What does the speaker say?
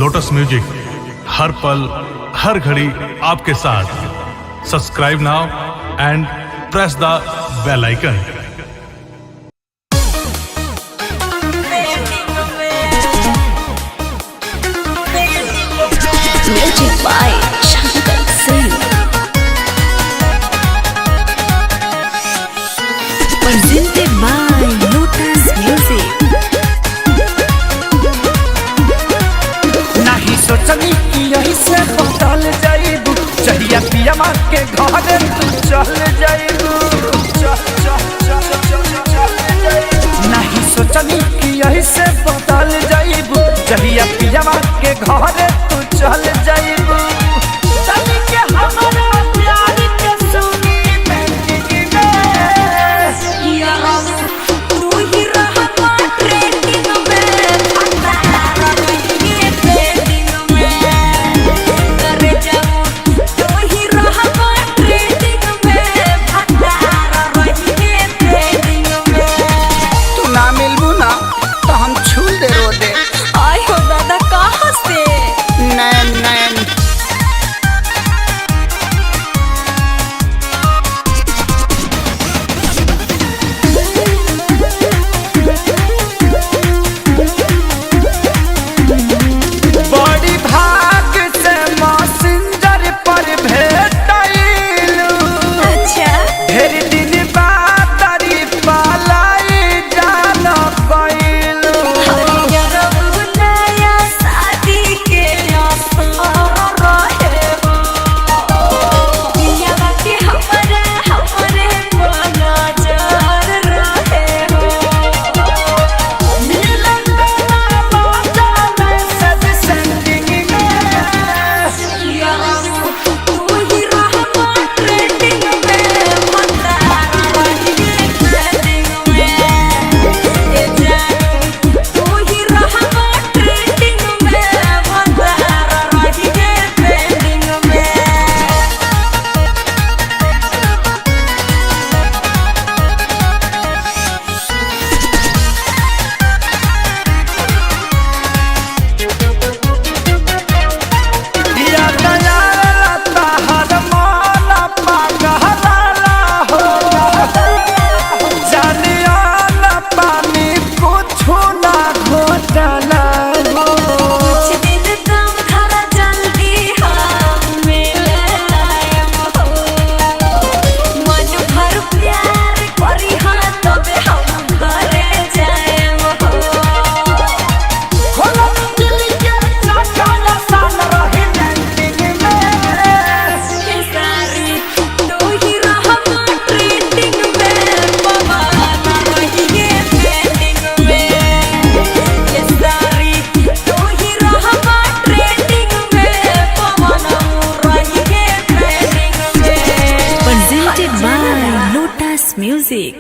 Lotus music हर पल हर घड़ी आपके साथ। Subscribe now and press the bell icon. Music by Shankar Singh. Presented by Lotus Music। नहीं सोचनी कि यही से बदल जाइबू, चलिया पिया माँ के घर तू चल जाइबू। नहीं सोचनी कि यही से बदल जाइबू, चलिया पिया माँ के घर तू चल जाइबू। चली के हमारा प्यार के सुनी बेटी में तू ही रहा ट्रेंडिंग में, फटारा रही ट्रेंडिंग में। करे जाऊं तू ही रहा ट्रेंडिंग में, फटारा रही ट्रेंडिंग में। तू ना मिलबू ना तो हम छूल दे रो दे। आय हो दादा कहाँ से? नैन नैन बड़ी भाग से मैसेंजर पर भेटैलू। अच्छा ढेर दिन बाद तारी पालाई जान पैलू। हरियर नया शादी के असर रहे हो। दुनिया के हमरे नजर रहे हो। मिलन ना बाजा में सब सेटिंग में। तू ही रहा ट्रेंडिंग में, फटारा रही ट्रेंडिंग में। ए जानू तू ही रहा ट्रेंडिंग में, फटारा रही ट्रेंडिंग में। दिया गया लता हर माला पागला हो। जानिया न पानी कुछ ना घोटाला हो। कुछ दिन तुम थोड़ा जल्दी हम मिले आएम हो। मन भर प्यार करी हाँ तबे हम घरे जाएम हो। खोला दिल के चकाला साल रही लैंडिंग में। सारी तू ही रहा ट्रेंडिंग में, पवाना रही ट्रेंडिंग में। ये सारी तू ही रहा ट्रेंडिंग में, पवाना रही ट्रेंडिंग में। Presented by Lotus Music।